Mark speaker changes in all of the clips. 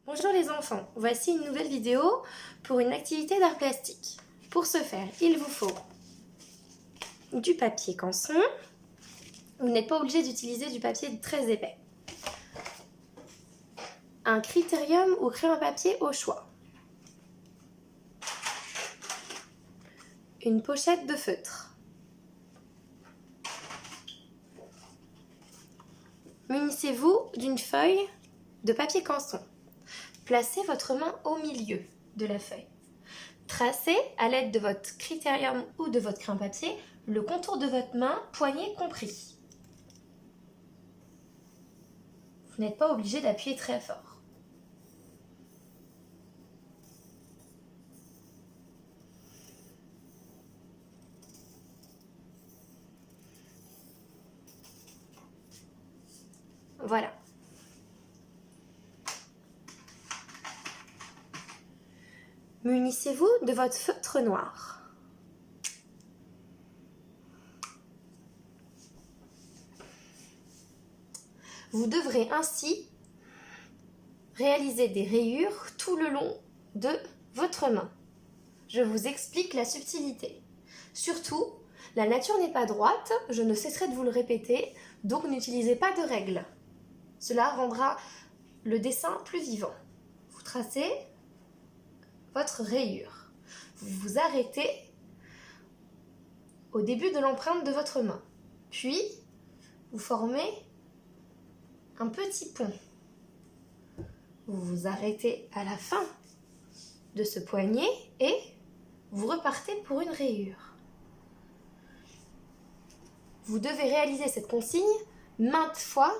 Speaker 1: Bonjour les enfants, voici une nouvelle vidéo pour une activité d'art plastique. Pour ce faire, il vous faut du papier canson. Vous n'êtes pas obligé d'utiliser du papier très épais. Un critérium ou crayon à papier au choix. Une pochette de feutre. Munissez-vous d'une feuille de papier canson. Placez votre main au milieu de la feuille. Tracez à l'aide de votre critérium ou de votre crayon papier le contour de votre main, poignet compris. Vous n'êtes pas obligé d'appuyer très fort. Voilà. Munissez-vous de votre feutre noir. Vous devrez ainsi réaliser des rayures tout le long de votre main. Je vous explique la subtilité. Surtout, la nature n'est pas droite, je ne cesserai de vous le répéter, donc n'utilisez pas de règles. Cela rendra le dessin plus vivant. Vous tracez votre rayure. Vous vous arrêtez au début de l'empreinte de votre main. Puis, vous formez un petit pont. Vous vous arrêtez à la fin de ce poignet et vous repartez pour une rayure. Vous devez réaliser cette consigne maintes fois.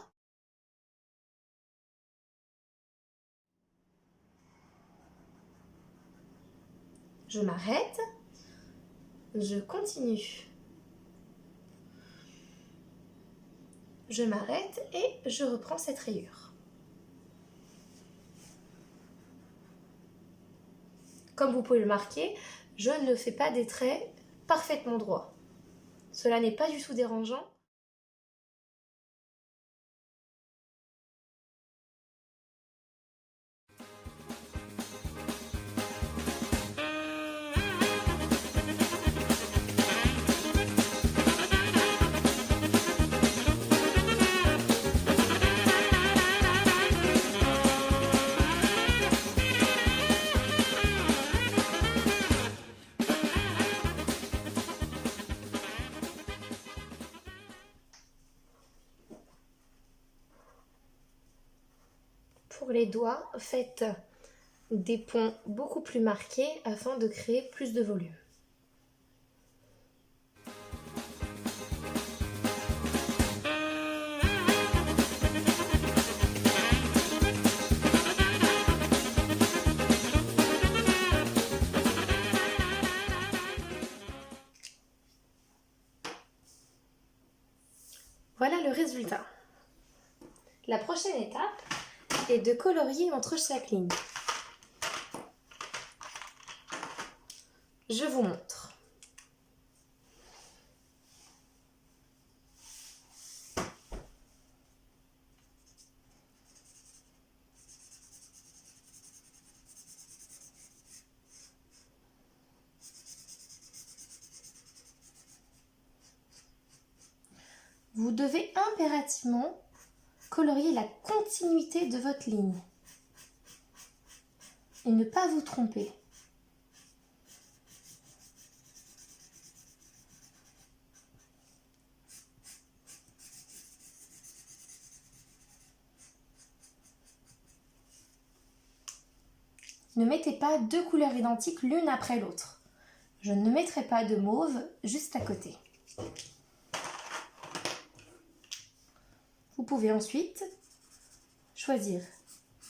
Speaker 1: Je m'arrête, je continue. Je m'arrête et je reprends cette rayure. Comme vous pouvez le marquer, je ne fais pas des traits parfaitement droits. Cela n'est pas du tout dérangeant. Pour les doigts, faites des ponts beaucoup plus marqués afin de créer plus de volume. Voilà le résultat. La prochaine étape est de colorier entre chaque ligne. Je vous montre. Vous devez impérativement colorier la continuité de votre ligne et ne pas vous tromper. Ne mettez pas deux couleurs identiques l'une après l'autre. Je ne mettrai pas de mauve juste à côté. Vous pouvez ensuite choisir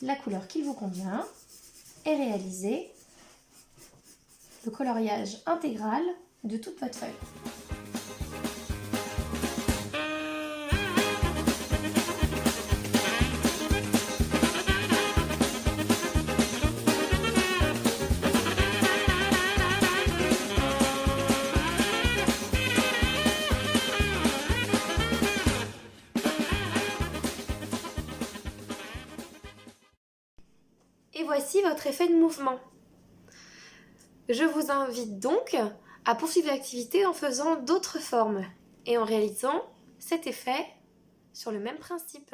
Speaker 1: la couleur qui vous convient et réaliser le coloriage intégral de toute votre feuille. voici votre effet de mouvement. Je vous invite donc à poursuivre l'activité en faisant d'autres formes et en réalisant cet effet sur le même principe.